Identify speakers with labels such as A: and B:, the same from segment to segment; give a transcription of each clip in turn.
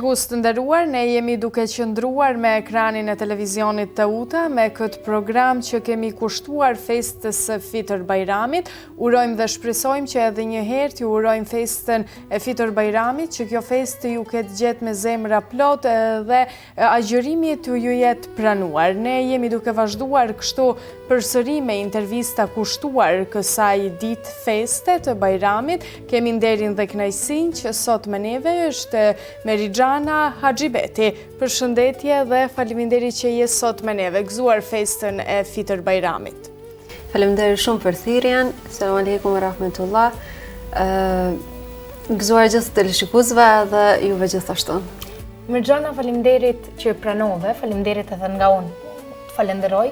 A: Shikues të nderuar, ne jemi duke qëndruar me ekranin e televizionit të UTA me këtë program që kemi kushtuar festës së Fitër Bajramit. Urojmë dhe shpresojmë që edhe një herë t'ju urojmë festën e Fitër Bajramit, që kjo festë ju ketë gjetë me zemra plot dhe agjërimi t'ju jetë pranuar. Ne jemi duke vazhduar kështu përsëri me intervista kushtuar kësaj ditë feste të Bajramit. Kemi nderin dhe kënaqësinë që sot me neve është Meridjana Haxhibeti. Përshëndetje dhe faleminderit që je sot me neve, gëzuar festën e Fitër Bajramit.
B: Faleminderit shumë për thirrjen. Selam aleikum wa rahmetullah. Gëzuar gjithë teleshikuesve dhe juve gjithashtu.
C: Meridjana, faleminderit që pranove, faleminderit edhe nga unë. Të falenderoj.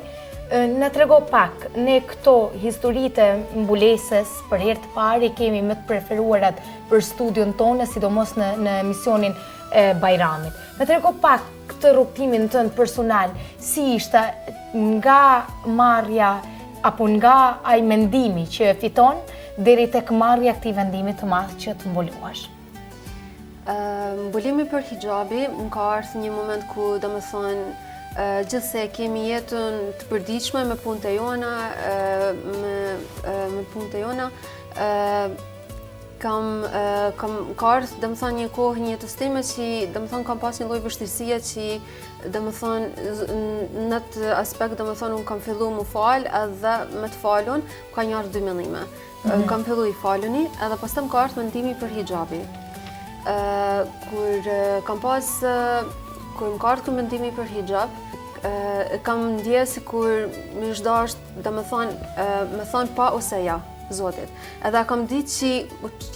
C: Në trego pak, ne këto historitë mbulesës për herë të parë kemi më të preferuarat për studion tonë, sidomos në emisionin e Bajramit. Në trego pak këtë rrugtimin tënd personal, si ishte nga marrja apo nga ai mendimi që fiton deri tek marrja këtij vendimi të madh që të mbuluash?
B: Mbulimi për hijabi më ka ardhur një moment ku domethënë gjithse kemi jetën të përditshme me punët e jona, me punët e jona, ka ardhur domethënë një kohë një jetës time që domethënë kam pas një lloj vështirësie që domethënë në atë aspekt domethënë unë kam filluar më fal edhe me të falun ka një ardhur dy mendime. Kam filluar i faluni edhe pastaj më ka ardhur mendimi për hijabi. Kur më ka ardhur mendimi për hijab, kam ndje sikur më zhdasht, me thonë pa ose ja, Zotit. Edhe kam ditë që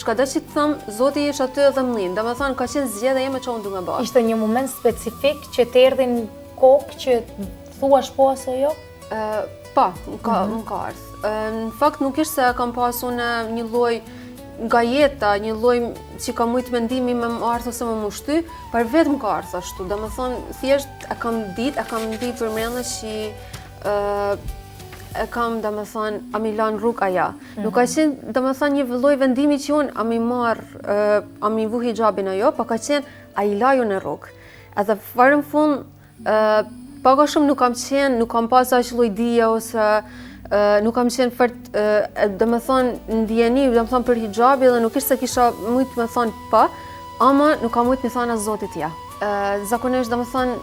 B: çka do që të them, Zoti është aty edhe mllin. Domethënë ka qenë zgjedhja ime që unë du me bërë.
C: Ishte një moment specifik që të erdhin kokë që thuash po ose jo?
B: Pa, më ka ardhur. Në fakt nuk ishte se kam pas unë një lloj nga jeta, një lloj që ka mujt mendimi me më ardhur ose me më shty, për vetëm ka ardhur ashtu. Domethënë thjesht e kam ditë për mbrëmje që e kam domethënë a mi lan rrugë aja. Nuk ka qenë domethënë një lloj vendimi që unë a mi marr, a mi vu hijabin ajo, pa ka qenë a i laju në rrugë. Edhe fare në fund pak a shumë nuk kam pas aq lloj dije ose nuk kam qenë fort domethënë ndjeni domethënë për hijabi dhe nuk ishte se kisha mujt me thonë pa, ama nuk kam mujt me thonë as Zotit ja. Zakonisht domethënë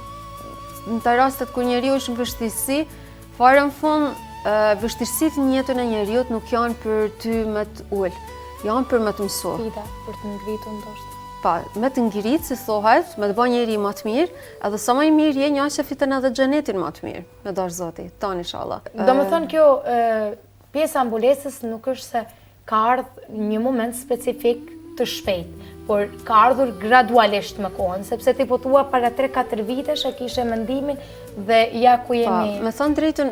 B: në të rastet kur njeriu është në vështirësi, fare në fund vështirësitë në jetën e njeriu nuk janë për ty me të ul, janë për me të mësu.
C: Për të ngritur ndoshta.
B: Pa, me të ngritë, si thohet, me të bëj njeri më të mirë, edhe sa më i mirë je, një që fiton edhe xhenetin më të mirë, me dash Zoti, ton inshallah.
C: Domethënë kjo pjesa mbulesës nuk është se ka ardhur një moment specifik të shpejt, por ka ardhur gradualisht me kohën, sepse ti po thua para 3-4 vitesh e kishe mendimin dhe ja ku jemi.
B: Me thënë drejtën,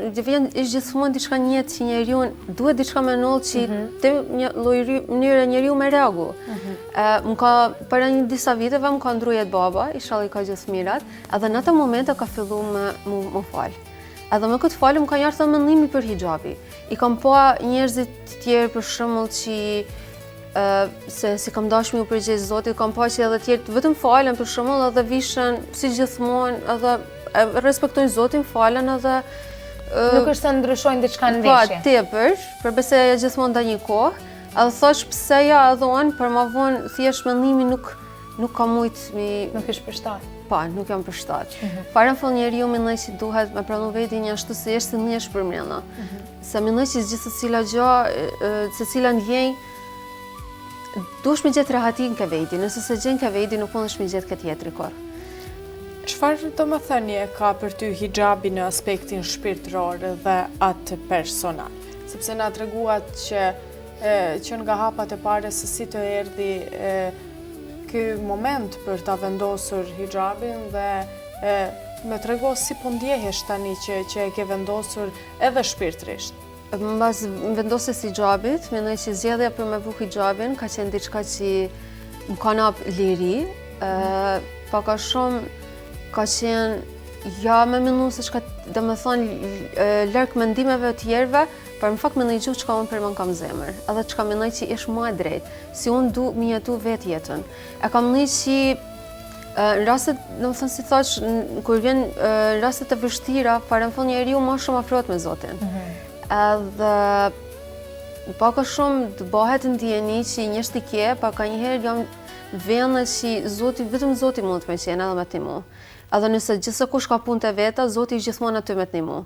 B: është gjithmonë diçka një jetë që njeriu duhet diçka me noll që te një lloj mënyre njeriu me reagu. Më ka para disa viteve më ka ndruar jetë baba, inshallah i ka gjithë mirat, edhe në atë moment ka filluar më fal. Edhe me këtë falë më ka ardhur mendimi për hijabi. I kam pa njerëzit të tjerë për shembull që se si kam dashur më përgjigj Zotit, kam pa që edhe tjerë vetëm falen për shembull edhe vishën si gjithmonë, edhe respektojnë Zotin, falen edhe
C: nuk është se ndryshojnë diçka në veshje.
B: Po, tepër, përbese gjithmonë nda një kohë, edhe thosh pse ja edhe unë, për ma vonë thjesht mendimi nuk ka mujt mi...
C: Nuk është përshtat.
B: Pa, nuk jam përshtat. Fare në fund njeriu mendoj që duhet me pranu vetin një ashtu si është se njesh për mrena. Se mendoj që gjithë secila gjë, secila ndjenjë, duhesh me gjetë rahatin ke veti, nëse se gjen ke veti nuk mundesh me gjetë këtë jetër kur.
A: Çfarë domethënie ka për ty hijabi në aspektin shpirtëror dhe atë personal? Sepse na treguat që nga hapat e pare se si të erdhi ky moment për ta vendosur hijabin dhe më trego si po ndjehesh tani që e ke vendosur edhe shpirtërisht.
B: Mbas vendosjes hijabit, mendoj që zgjedhja për me vu hijabin ka qenë diçka që më ka nap liri, pak a shumë ka qenë ja me mendu se çka domethënë larg mendimeve të tjerëve, por në fakt mendoj gjithë çka unë për më kam zemër, edhe çka mendoj që është më e drejtë, si unë du mi jetu vetë jetën. E kam mendoj që Në rastet, domethënë si thash, kur vjen në rastet e vështira, parafon njeriu më shumë afrohet me Zotin. Edhe pak a shumë të bëhet ndjeni që njështë i ke, pak a njëherë jam vene që vetëm Zoti mund të me qenë edhe me ti mu. Edhe nëse gjithse kush ka punë të veta, Zoti gjithmonë aty me të një mu.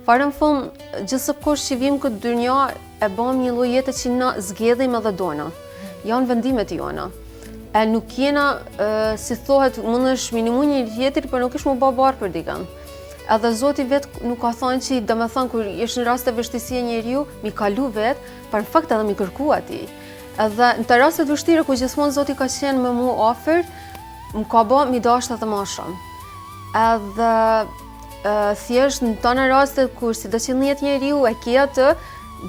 B: Fare në fund, gjithse kush që vim këtë dynja, e bëm një lloj jete që na zgjedhim edhe dona. Janë vendimet jona. E nuk jena, si thohet, mundesh minimu një tjetër, për nuk ish mu babar për dikën. Edhe Zoti vetë nuk ka thonë që, domethënë kur jesh në rast të vështirësie njeriu, mi kalu vetë, për në fakt edhe mi kërku atij. Edhe në të rastet vështira ku gjithmonë Zoti ka qenë me mu afër, më ka bë mi dashur edhe më shumë. Edhe thjesht në tona rastet kur si do që njët njeriu e ke atë,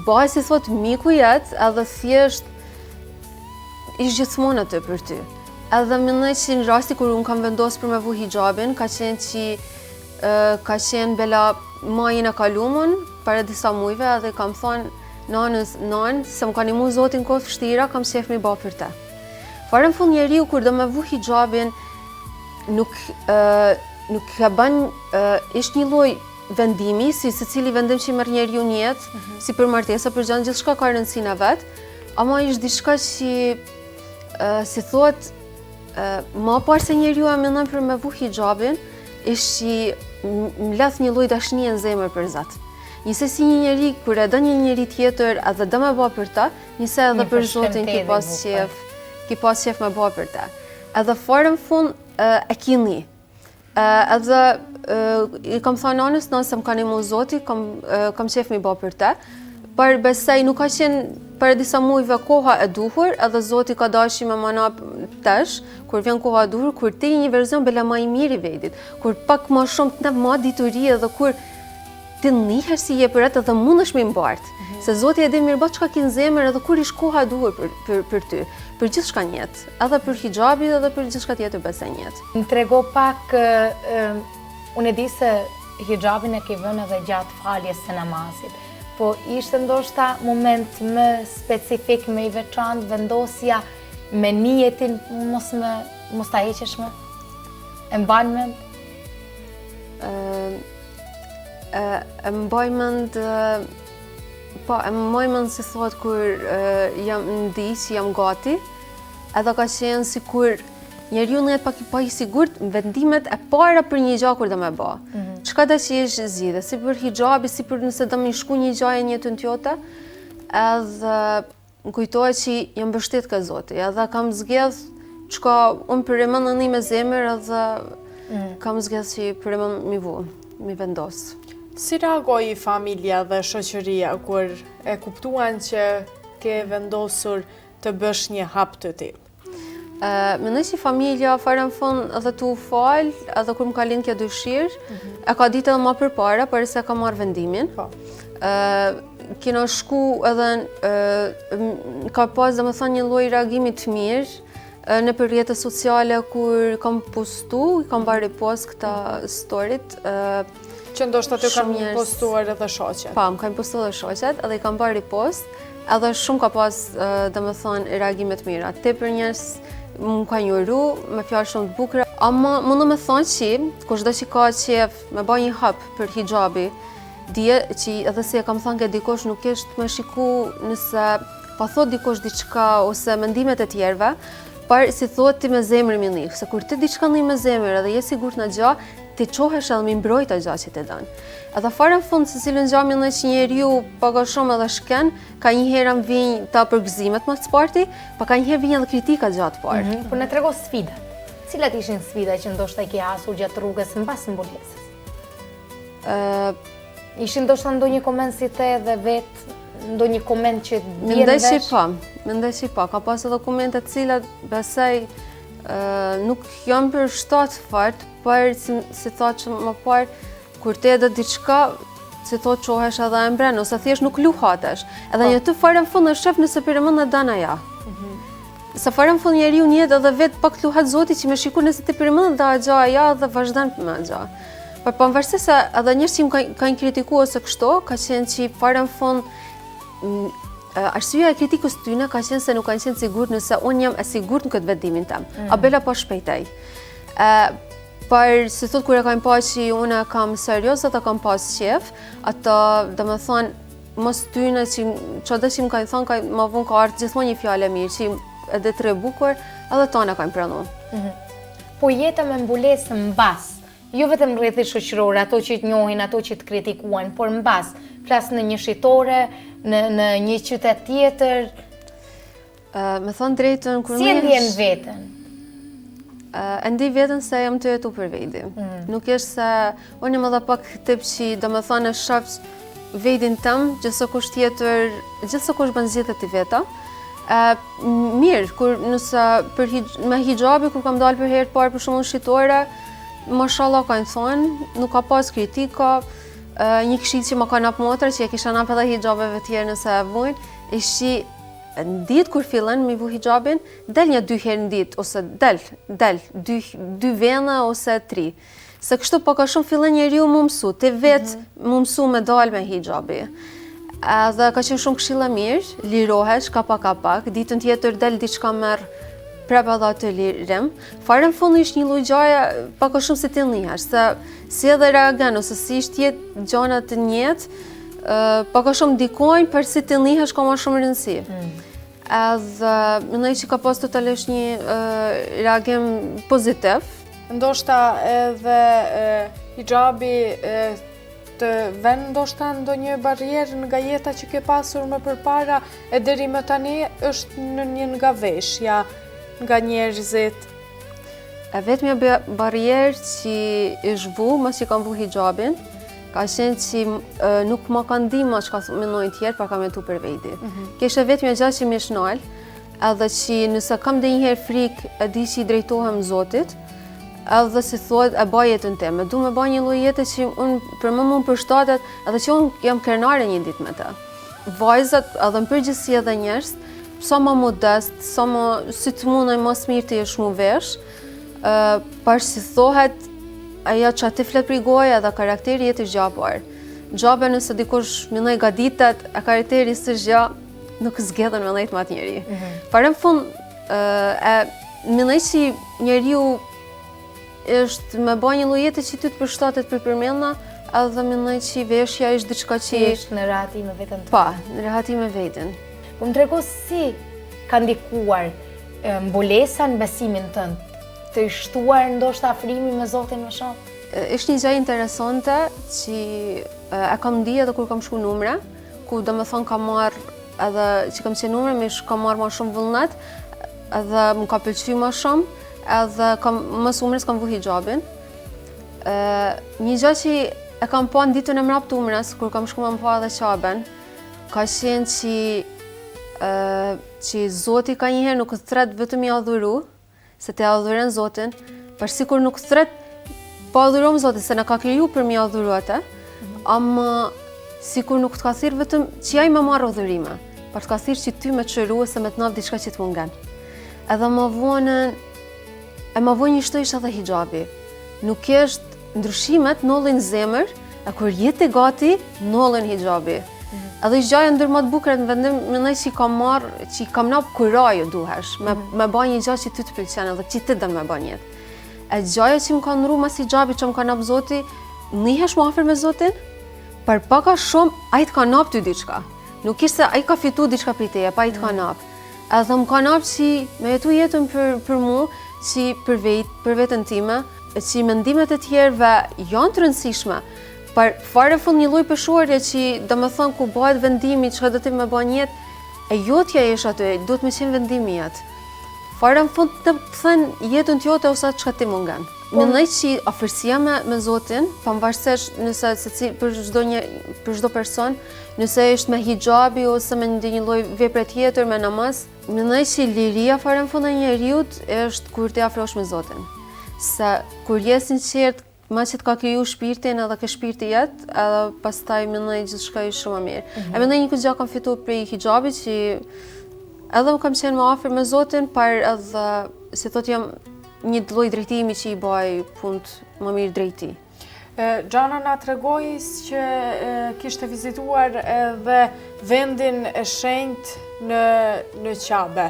B: bëj si thot miku jetë, edhe thjesht ish gjithmonë aty për ty. Edhe mendoj që në rasti kur unë kam vendosur për me vu hijabin, ka qenë bela majin e kalumën para disa mujve, edhe kam thonë nanës, se më ka nimu Zotin kohë vështira, kam qef mi ba për te. Fare në fund njeriu kur do me vu hijabin, nuk ka bën, ishtë një lloj vendimi, si secili vendim që i merr njeriu në jetë, si për martesa, për gjë gjithçka ka rëndësinë e vet, ama ishtë diçka që si thot, më parë se njeriu e mendon për me vu hijabin, ishtë që më leth një lloj dashnie në zemër për Zot. Njëse si një njeri, kur e do një njeri tjetër edhe do me ba për ta, njëse edhe për Zotin ki pas qef me ba për ta. Edhe fare në fund e kini. Edhe i kam thonë nanës, nëse më ka nimu Zoti, kam qef me ba për ta. Për besej nuk ka qenë për disa mujve koha e duhur, edhe Zoti ka dashi me mana tesh, kur vjen koha e duhur, kur ti një verzion bela ma i mirë i vetit, kur pak ma shumë të ma dituri edhe kur ti njihesh si je për atë dhe mundesh me mbartë. Se Zoti e di mirë çka ke në zemër edhe kur ish koha e duhur për ty, për gjithçka në jetë, edhe për hijabin edhe për gjithçka tjetër besoj në jetë.
C: Më trego pak, unë e di se hijabin e ke vënë edhe gjatë faljes së namazit. Po ishte ndoshta moment më specifik, më i veçantë, vendosja me niyetin mos ta heqesh më? E mban mend?
B: E mbaj mend, po, e mbaj mend si thot kur jam ndi që jam gati, edhe ka qenë si kur njeriu në jetë pak i sigurt në vendimet e para për një gjë kur do me bë. Çka do që jesh zgjidhje, si për hijabi, si për nëse do më shku një gjë në jetën tjote, edhe më kujtohet që jam mbështet ka Zoti, edhe kam zgjedh çka unë për emën me zemër, edhe kam zgjedh që për emën mi vendos.
A: Si reagoi familja dhe shoqëria kur e kuptuan që ke vendosur të bësh një hap të tillë?
B: Mendoj që familja fare në fund edhe tu fal, edhe kur më ka lind kjo dëshirë, e ka ditë edhe më përpara, për se ka marrë vendimin. Kena shku edhe ka pas domethënë një lloj reagimi të mirë në për rrjetet sociale kur kam postu, kam bërë post këta storit.
A: Që ndoshta të kam postuar edhe shoqet.
B: Po, më kanë postuar edhe shoqet, edhe i kam bërë post, edhe shumë ka pas domethënë reagime të mira. Tepër njerëz më ka njohuru me fjalë shumë të bukura, ama mundu me thonë që kushdo që ka qef me bë një hap për hijabi, dije që edhe si e kam thënë ke dikush nuk është me shiku nëse pa thot dikush diçka ose mendimet e tjerëve, por si thot ti me zemrën mi nik, se kur ti diçka nni me zemër edhe je sigurt në gjë, ti çohesh edhe mi mbrojt atë gjë që ti don. Edhe fare në fund se cilën gjë më që njeriu pak a shumë edhe shken, ka një herë më vijnë ta përgëzimet më të parti, pa ka një herë vijnë edhe kritika gjatë parë.
C: Por na trego sfidat. Cilat ishin sfidat që ndoshta i ke hasur gjatë rrugës mbas mbulesës? Ishin ndoshta ndonjë koment si the dhe vet, ndonjë koment që vjen vesh?
B: Mendoj që po, ka pas edhe komente të cilat besoj nuk jam për shtat fart, por si thot që më parë kur ti edhe diçka, si thot çohesh edhe e mbren, ose thjesht nuk luhatesh. Edhe një të fare në fund e shef nëse për emën e dan aja. Se fare në fund njeriu një edhe vet pak luhat Zoti që më shikon nëse ti për emën e da aja aja dhe vazhdon me aja. Por pavarësisht se edhe njerëz që më kanë kritikuar ose kështu, ka qenë që fare në fund arsyeja e kritikës tyne ka qenë se nuk kanë qenë sigurt nëse unë jam e sigurt në këtë vendimin tim. A bela po shpejtej. Për si thot kur e kam pa që unë kam serios, ata kam pas qef, ato dhe me thonë mos tyne që që dhe që më kanë thonë, ma vonë ka ardhë gjithmonë një fjallë e mirë, që edhe të rebukur, edhe ta në kanë pranu.
C: Po jeta me mbulesë mbas, jo vetëm rrethit shoqëror, ato që të njohin, ato që të kritikuan, por mbas, flas në një shitore, në një qytet tjetër.
B: Me thonë drejtën, kur
C: Si e ndjen veten?
B: E ndi vetën se jam të jetu për vejdi. Nuk është se unë jam edhe pak tip që do me thonë e shaf vejdin tëm, gjithë kush tjetër, gjithë kush bën zgjedhjet e veta. Mirë, kur nëse me hijabi, kur kam dalë për herë parë për shumë shitore, mashallah kanë thonë, nuk ka pas kritika, një këshill që më ka nap motra, që e kisha nap edhe hijabeve tjerë nëse e vujnë, ishte në ditë kur fillen me vu hijabin, del një 2 herë në ditë, ose del, 2 vene ose 3. Se kështu pak a shumë fillen njeriu më mësu, të vetë më mësu me dalë me hijabi. Edhe ka qenë shumë këshilla mirë, lirohesh ka pak, ditën tjetër del diçka merr prap edhe atë lirim. Fare në fund ishte një lloj gjaje pak a shumë si të njihesh, se si edhe reagon ose si ishte jetë gjana të njëjtë, pak a shumë ndikojnë për si të njihesh ka më shumë rëndësi. Edhe mendoj që ka pas totalisht një reagim pozitiv.
A: Ndoshta edhe hijabi të vën ndoshta ndonjë barrierë nga jeta që ke pasur më përpara e deri më tani është në një nga veshja nga njerëzit.
B: E vetmja barrierë që është vu, mas që kam vu hijabin, ka qenë që nuk ma ka ndihma që ka mendojnë tjerë, pa ka mentu për vejdi. Keshe vetëm e gjatë që më shnal, edhe që nëse kam dhe njëherë frikë, e di që i drejtohem Zotit, edhe si thot, e ba jetën time. Du me ba një lloj jete që unë për më përshtatet, edhe që unë jam krenare një ditë me te. Vajzat, edhe në përgjithësi edhe njerëz, sa ma modest, sa ma si të munaj mas mirë të jesh mu vesh, par si thohet, aja që ati flet për i goja dhe karakteri jetë i gjapar. Gjabe nëse dikush minoj gaditet, a karakteri së gjë, nuk zgjedhen me nejtë matë njeri. Pare në fund, minoj që njeriu është me ba një lojete që ty të përshtatet për përmena, edhe minoj që veshja është diçka që...
C: Ishtë në rahati me vetën të...
B: Pa, në rahati me vetën.
C: Po më trego si ka ndikuar mbulesa në besimin tënd, të shtuar ndoshta afrimi me Zotin më shumë?
B: Ishtë një gjë interesante që e kam ndi edhe kur kam shku numre, ku do me thonë kam marrë edhe që kam qenë numre, kam marrë ma shumë vullnet, edhe më ka pëlqy ma shumë, edhe mësë umres kam vu hijabin. Një gjë që e kam pa në ditën e mrap të umres, kur kam shku më pa edhe qaben, ka qenë që Zoti ka njëherë nuk thret vetëm i adhuru, se te adhuren Zotin, për sikur nuk thret po adhurom Zotin, se në ka kriju për mi adhuru atë, ama sikur nuk të ka thirë vetëm që ja i me marrë adhurime, për të ka thirë që ty me të qëru se me të navë diçka që të mungan. Edhe ma vonën një shto ishte edhe hijabi. Nuk eshtë ndryshimet nollin zemër, e kur jetë e gati, nollin hijabi. Edhe ishtë gjaja ndër më të bukret në vendim, mendoj që kam marrë, që kam napë kurajë duhesh, me ba një gjaja që ty të pëlqen edhe që ti dën me ba njetë. E gjaja që më ka nru mas hijabi që më ka napë Zoti, nihesh më afer me Zotin, për paka shumë, a i të ka napë ty diçka. Nuk ishte se a i ka fitu diçka për teje, pa i të ka napë. Edhe më ka napë që me jetu jetën për mu, që për vetën time, që mendimet e tjerëve janë të rëndësishme, për fare fund një lloj peshorje që do me thonë ku bëhet vendimi që do të me bën jetë, e jotja jesh aty, duhet me qenë vendimi jetë. Fare në fund të thënë jetën t'jote ose atë çka ti mungan. Mendoj që afërsia me Zotin, pavarësisht nëse për çdo person, nëse është me hijabi ose me një lloj vepre tjetër me namaz, mendoj që liria fare në fund e njeriut është kur ti afrohesh me Zotin. Se kur je sinqert, ma që të ka kriju shpirtin edhe ke shpirti jetë, edhe pastaj mendoj gjithçka është shumë mirë. E mendoj një gjë kam fitu prej hijabi që edhe më kam qenë më afër me Zotin, par edhe si thot jam një lloj drejtimi që i baj punët më mirë drejti.
A: Gjana na tregoi që kishte vizituar edhe vendin e shenjtë në Qabe.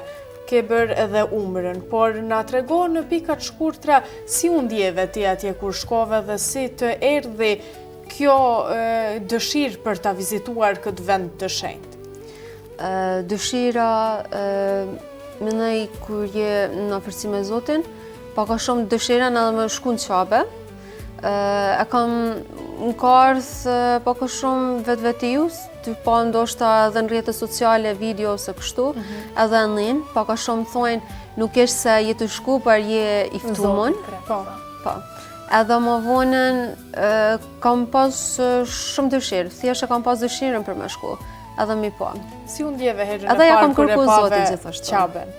A: ke bërë edhe umrën, por na trego në pikat shkurtra si u ndjeve ti atje kur shkove dhe si të erdhi kjo dëshirë për ta vizituar këtë vend të shenjtë.
B: Dëshira, mendoj kur je në afërsi me Zotin, ka shumë dëshira në dhe me shku në qabe. E kam në karth ka shumë vetëvetius, të pa ndoshta edhe në rrjetet sociale, video ose kështu, edhe në ka shumë thojnë nuk është se je të shku, për je i ftumon. Po. Edhe më vonën kam pas shumë dëshirë, thjesht kam pas dëshirën për me shku, edhe mi po.
A: Si u ndjeve herën
B: edhe
A: e
B: ja kam
A: parë kur e
B: kërku Zotin
A: pave
B: gjithashtu.
A: qaben?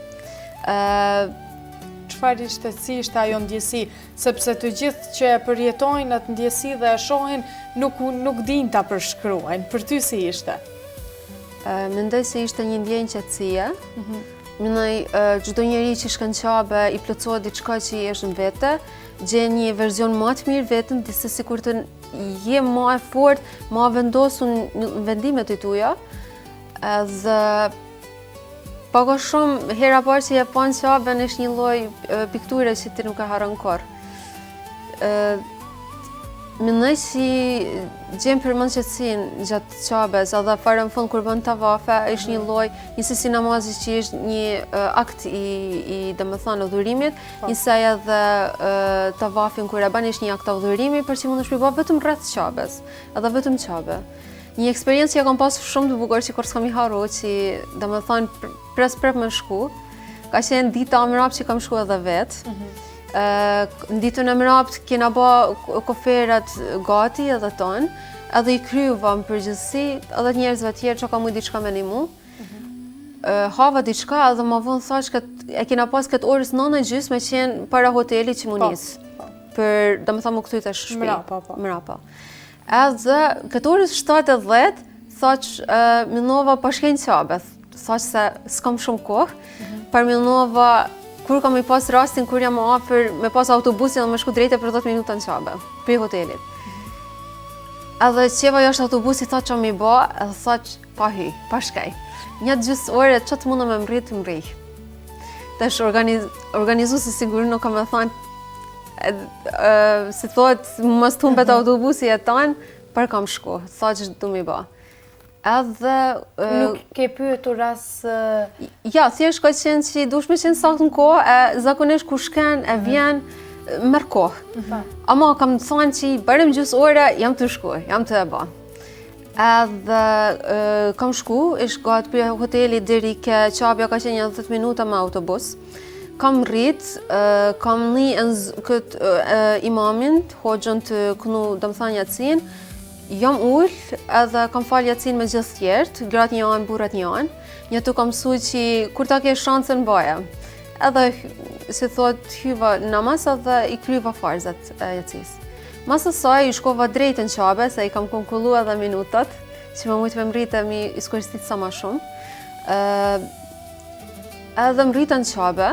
A: Çfarë ishte, si ishte ajo ndjesi, sepse të gjithë që e përjetojnë atë ndjesi dhe e shohin nuk dinë ta përshkruajnë. Për ty si ishte?
B: Mendoj se ishte një ndjenjë qetësie. Mendoj çdo njeri që shkon në qabe i plotësohet diçka që i është në vete, gjen një version më të mirë vetën, disa sikur të je më e fortë, më vendosur në vendimet e tua. Edhe ka shumë hera parë që je pa në qaben është një lloj pikture që ti nuk e harron kurrë. Mendoj si gjem përmend qetësinë gjatë qabes, edhe fare në fund kur bën tavafe, është një lloj, njësoj si namazi që është një akt i domethënë udhërimit, njësoj edhe tavafin kur e bën është një akt udhërimi, për që mundesh me bë vetëm rreth qabes, edhe vetëm qabe. Një eksperiencë që kam pasur shumë të bukur që kur s'kam i harru, që domethënë prap më shku, ka qenë dita e mbrapsht që kam shku edhe vetë. Në ditën e mbrapsht kena bë koferat gati edhe ton, edhe i kryeva në përgjithësi edhe njerëzve tjerë që ka mujt diçka me ndihmu. Hava diçka edhe më vonë thash që e kena pas këtë orës 9:30 me qenë para hotelit që mu nis. Për domethënë më kthye tash shtëpi. Mrapa. Edhe këtë orës 7:10 thash mendova pa shkenë qabe. Thash se s'kam shumë kohë, për mendova kur kam i pas rastin kur jam afër me pas autobusin dhe më shku drejt për 10 minuta në qabe, për hotelit. Edhe qeva jashtë autobusit tha që mi ba, edhe tha që pa hy, pa shkaj. Një gjysë ore që të mundë me mrit, mrih. Tash organizuesi sigurisht nuk kam e thanë, si thot, mos të humbet autobusi e tanë, për kam shku, tha që du mi ba. Edhe
C: nuk ke pyetur as
B: ja, thjesht ka qenë që dush me qenë saktë në kohë, e zakonisht kur shken e vjen merr kohë. Ama kam thënë që barem gjysë ore jam të shkuar, jam të e bë. Edhe kam shku, ish gati për hoteli deri ke qabja ka qenë 10 minuta me autobus. Kam rrit, kam këtë imamin, hoxhën të kënu domethënë yatsin. Jam ull edhe kam falë yatsin me gjithë tjertë, gratë një anë, burrat një anë. Një tu kam mësu që kur ta ke shansën baja. Edhe, si thot, hyva namaz edhe i kryva farzat yatsis. Mas asaj, i shkova drejt në qabe, se i kam konkullu edhe minutat, që më mujtë me mritë mi i skoristit sa ma shumë. Edhe mritë në qabe,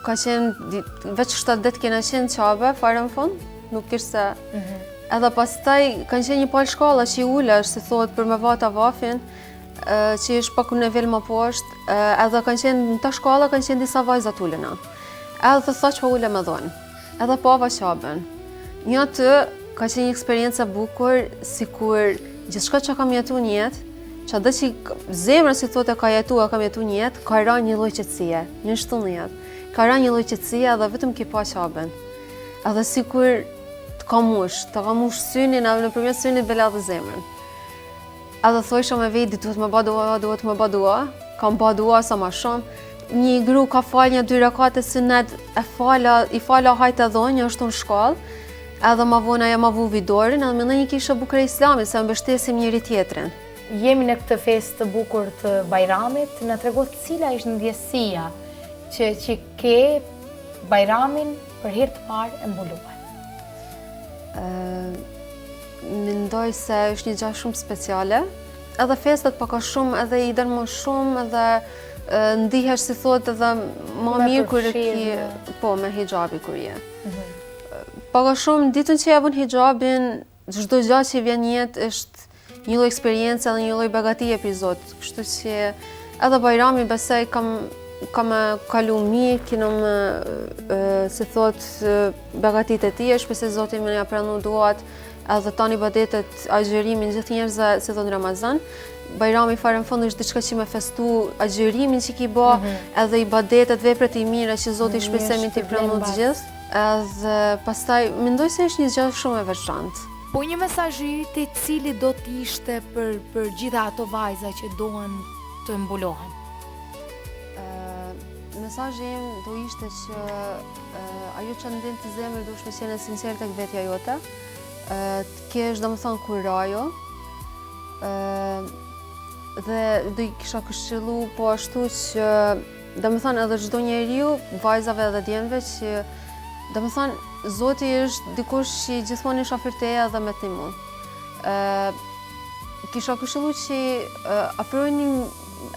B: ka qenë, veç 7 kena qenë në qabe, fare në fund, nuk kishtë se... Edhe pastaj kanë qenë një palë shkalla që i ulesh, si thot, për me vata vafin, që është pak në nivel më poshtë, edhe kanë qenë në ta shkalla kanë qenë disa vajzat ulena. Edhe të tha që pa ule me dhonë, edhe pava qaben. Një atë ka qenë një eksperiencë e bukur, si kur gjithçka që kam jetu një jetë, që adhe që zemra si thot e ka jetu një jetë, ka ra një lloj qetësie, një shtullnjet. Ka ra një lloj qetësie edhe vetëm ki pa qaben. Edhe si kur të ka mush synin, edhe nëpërmjet synit bela dhe zemrën. Edhe thojsha me veti, duhet me ba dua, kam ba dua sa ma shumë. Një gru ka falë një 2 rakate sunet, i fala hajt e dhonjë, është në shkallë, edhe ma vona ja ma vu vidorin, edhe mendoj një kishë bukër e islamit, se mbështesim njëri tjetrin.
C: Jemi në këtë festë të bukur të Bajramit, na trego cila ishte ndjesia që ke Bajramin për herë të parë e mbuluar.
B: Mendoj se është një gjë shumë speciale. Edhe festat paka shumë, edhe i den më shumë, edhe ndihesh si thot edhe më mirë kur e ki, po me hijabi kur je. Paka shumë ditën që ja bën hijabin, çdo gjë që vjen në jetë është një lloj eksperiencë dhe një lloj begatie për Zot. Kështu që Edhe Bajrami besoj kam kalu mirë, kinëm, si thot, begatit e tij, shpesë Zoti më ja pranu duat, edhe tani ibadetet, agjërimin gjithë njerëzve, si thot Ramazan. Bajrami fare në fund është diçka që me festu agjërimin që ki bo, edhe ibadetet, vepret i mira që Zoti shpesemi t'i pranu të gjithë. Edhe pastaj, mendoj se është një gjë shumë e veçantë.
C: Po një mesazh i yt i cili do të ishte për gjitha ato vajza që dohen të mbulohen?
B: Mesazhi im do ishte që ajo që ndjen të zemër duhet të jenë sinqert tek vetja jote, të kesh domethënë kurajo, dhe do i kisha këshillu po ashtu që domethënë edhe çdo njeriu, vajzave edhe djemve që domethënë Zoti është dikush që gjithmonë është afër teje edhe me timu. Kisha këshillu që afrojeni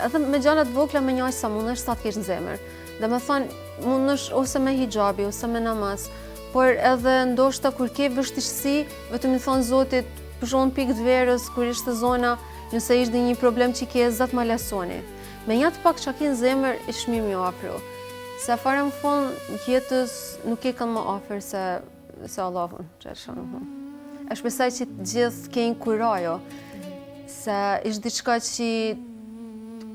B: edhe me gjëra të vogla me një aq sa mundesh sa të kesh në zemër. Domethënë mundesh ose me hijabi ose me namaz, por edhe ndoshta kur ke vështirësi, vetëm i thon Zotit, për shembull pikë të verës kur ishte zona, nëse ishte një problem që ke zot ma lasoni. Me një të pak çka ke në zemër, është mirë më afro. Se fare në fund jetës nuk e kanë më afër se Allahun, çfarë. E shpresoj që të gjithë keni kurajo, se është diçka që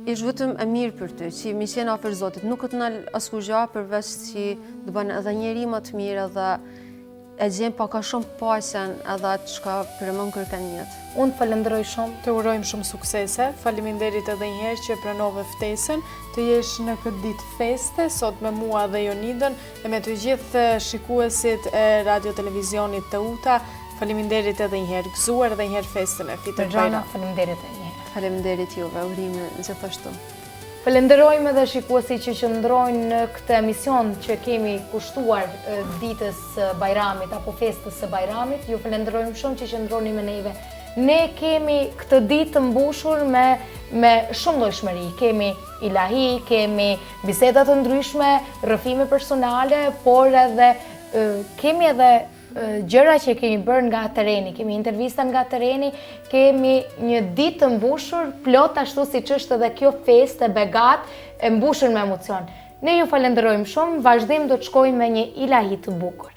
B: është vetëm e mirë për ty, që mi qenë afër Zotit, nuk të nal askush gjë përveç që të bën edhe njeri më të mirë edhe e gjen pak a shumë paqen edhe atë çka përmend kërkan jetë.
C: Unë të falenderoj shumë.
A: Të urojmë shumë suksese. Faleminderit edhe një herë që pranove ftesën, të jesh në këtë ditë feste sot me mua dhe Jonidën e me të gjithë shikuesit e radio televizionit Teuta. Faleminderit edhe një herë, gëzuar edhe një herë festën e Fitër Bajramit.
C: Faleminderit edhe një herë.
B: Faleminderit juve, urime gjithashtu.
C: Falenderojmë edhe shikuesit që qëndrojnë në këtë emision që kemi kushtuar ditës së Bajramit apo festës së Bajramit. Ju falenderojmë shumë që qëndroni me neve. Ne kemi këtë ditë të mbushur me shumë llojshmëri. Kemi ilahi, kemi biseda të ndryshme, rrëfime personale, por edhe kemi edhe gjëra që kemi bërë nga terreni, kemi intervista nga terreni, kemi një ditë të mbushur, plot ashtu siç është edhe kjo festë e begat, e mbushur me emocion. Ne ju falenderojmë shumë, vazhdim do të shkojmë me një ilahi të bukur.